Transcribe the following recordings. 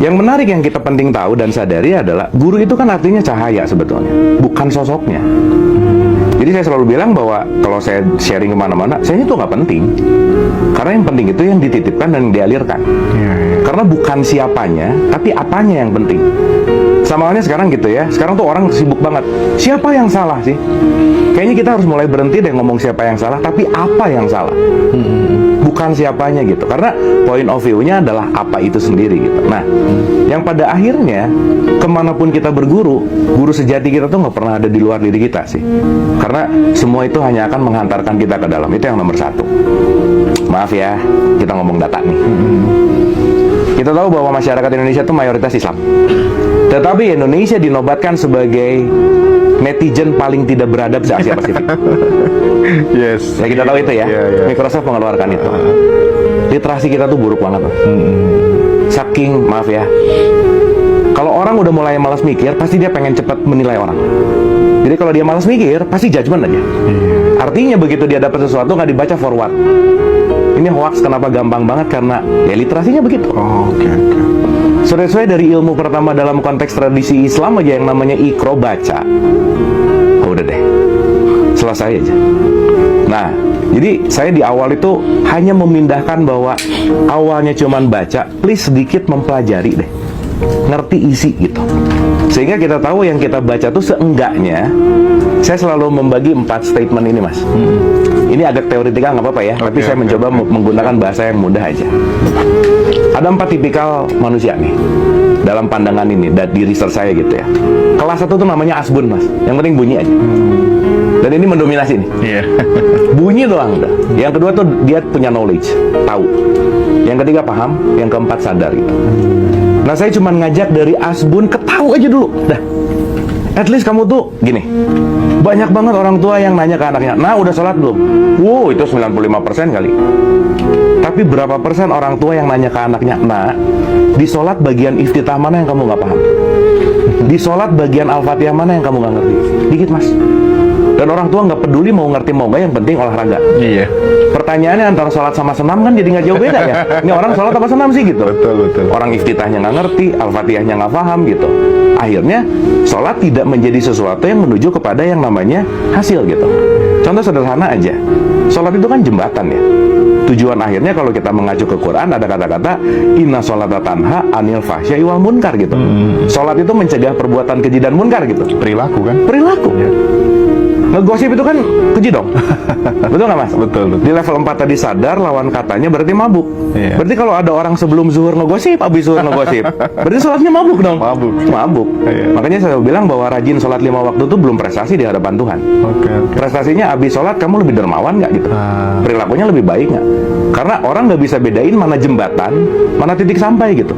Yang menarik yang kita penting tahu dan sadari adalah guru itu kan artinya cahaya sebetulnya, bukan sosoknya. Jadi saya selalu bilang bahwa kalau saya sharing kemana-mana, saya itu nggak penting. Karena yang penting itu yang dititipkan dan yang dialirkan. Karena bukan siapanya, tapi apanya yang penting. Sama halnya sekarang gitu ya, sekarang tuh orang sibuk banget. Siapa yang salah sih? Kayaknya kita harus mulai berhenti deh ngomong siapa yang salah, tapi apa yang salah. Bukan siapanya gitu. Karena point of view-nya adalah apa itu sendiri gitu. Nah, yang pada akhirnya kemanapun kita berguru, guru sejati kita tuh nggak pernah ada di luar diri kita sih. Karena semua itu hanya akan menghantarkan kita ke dalam. Itu yang nomor satu. Maaf ya, kita ngomong data nih. Kita tahu bahwa masyarakat Indonesia itu mayoritas Islam. Tetapi Indonesia dinobatkan sebagai netizen paling tidak beradab se-Asia Pasifik. Yes. Ya kita tahu itu ya. Microsoft mengeluarkan itu. Literasi kita tuh buruk banget. Saking, maaf ya, kalau orang udah mulai malas mikir, pasti dia pengen cepat menilai orang. Jadi kalau dia malas mikir, pasti judgement aja. Artinya begitu dia dapat sesuatu nggak dibaca forward. Ini hoax kenapa gampang banget, karena ya literasinya begitu. Oke. Sesuai dari ilmu pertama dalam konteks tradisi Islam aja yang namanya ikro, baca. Oh, udah deh, selesai aja. Nah, jadi saya di awal itu hanya memindahkan bahwa awalnya cuman baca, please sedikit mempelajari deh, ngerti isi gitu. Sehingga kita tahu yang kita baca tuh seenggaknya, saya selalu membagi 4 statement ini, Mas. Ini agak teoritikal, nggak apa-apa ya, tapi saya mencoba menggunakan bahasa yang mudah aja. Ada 4 tipikal manusia nih dalam pandangan ini, di research saya gitu ya. Kelas 1 tuh namanya asbun, Mas. Yang penting bunyi aja. Dan ini mendominasi nih. Bunyi doang udah. Yang kedua tuh dia punya knowledge, tahu. Yang ketiga paham, yang keempat sadar gitu. Nah, saya cuma ngajak dari asbun ke tahu aja dulu. Dah. At least kamu tuh gini. Banyak banget orang tua yang nanya ke anaknya, "Nah, udah sholat belum?" Wow, itu 95% kali. Tapi berapa persen orang tua yang nanya ke anaknya, "Nah, di sholat bagian iftitah mana yang kamu nggak paham? Di sholat bagian al-fatihah mana yang kamu nggak ngerti?" Dikit, Mas. Dan orang tua nggak peduli mau ngerti mau nggak, yang penting olahraga. Iya. Pertanyaannya antara sholat sama senam kan jadi nggak jauh beda ya. Ini orang sholat apa senam sih gitu. Betul. Orang iftitahnya nggak ngerti, al-fatihahnya nggak paham gitu. Akhirnya sholat tidak menjadi sesuatu yang menuju kepada yang namanya hasil gitu. Contoh sederhana aja, sholat itu kan jembatan ya. Tujuan akhirnya kalau kita mengacu ke Quran ada kata-kata inna sholata tanha anil fahsya'i wal munkar gitu. Sholat itu mencegah perbuatan keji dan munkar gitu. Perilaku kan? Perilaku. Ngegosip itu kan keji dong. Betul nggak, Mas? Betul. Di level 4 tadi sadar lawan katanya berarti mabuk. Berarti kalau ada orang sebelum zuhur ngegosip, habis zuhur ngegosip, berarti sholatnya mabuk dong. Mabuk. Makanya saya bilang bahwa rajin sholat 5 waktu itu belum prestasi di hadapan Tuhan. Prestasinya habis sholat kamu lebih dermawan nggak gitu. Perilakunya lebih baik nggak? Karena orang nggak bisa bedain mana jembatan, mana titik sampai gitu.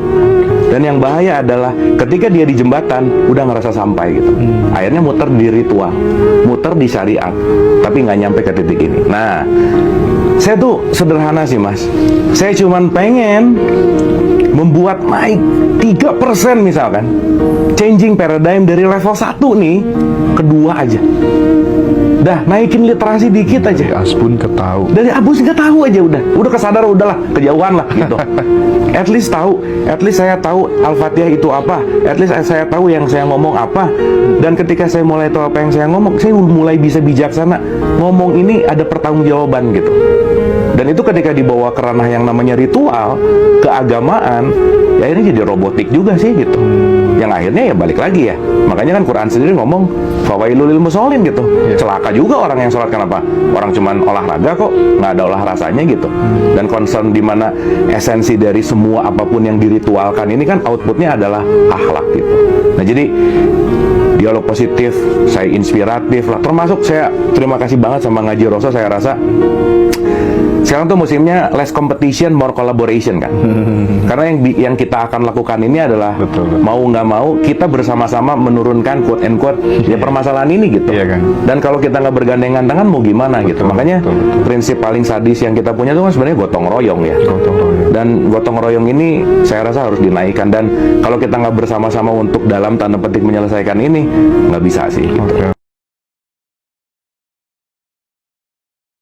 Dan yang bahaya adalah ketika dia di jembatan udah ngerasa sampai gitu. Akhirnya muter di ritual, muter di syariat, tapi nggak nyampe ke titik ini. Nah, saya tuh sederhana sih, Mas. Saya cuman pengen membuat naik 3% misalkan, changing paradigm dari level 1 nih ke 2 aja. Dah, naikin literasi dikit aja. Dari asbun ke tahu. Dari abus nggak tahu aja udah kesadar, udahlah kejauhan lah gitu. At least tahu, at least saya tahu al-fatihah itu apa, at least saya tahu yang saya ngomong apa. Dan ketika saya mulai tahu apa yang saya ngomong, saya mulai bisa bijaksana. Ngomong ini ada pertanggungjawaban gitu. Dan itu ketika dibawa ke ranah yang namanya ritual, keagamaan, ya ini jadi robotik juga sih gitu. Yang akhirnya ya balik lagi ya. Makanya kan Quran sendiri ngomong fawailul lil musholin gitu. Celaka juga orang yang sholat, kenapa? Orang cuman olahraga kok, nggak ada olah rasanya gitu. Dan concern di mana esensi dari semua apapun yang diritualkan ini kan outputnya adalah akhlak gitu. Nah, jadi dialog positif, saya inspiratif lah. Termasuk saya terima kasih banget sama Ngaji Roso, saya rasa sekarang tuh musimnya less competition, more collaboration kan. Karena yang kita akan lakukan ini adalah mau nggak mau kita bersama-sama menurunkan quote and quote ya permasalahan ini gitu. Dan kalau kita nggak bergandengan tangan mau gimana gitu. Makanya prinsip paling sadis yang kita punya tuh kan sebenarnya gotong royong ya. Dan gotong royong ini saya rasa harus dinaikkan. Dan kalau kita nggak bersama-sama untuk dalam tanda petik menyelesaikan ini, nggak bisa sih.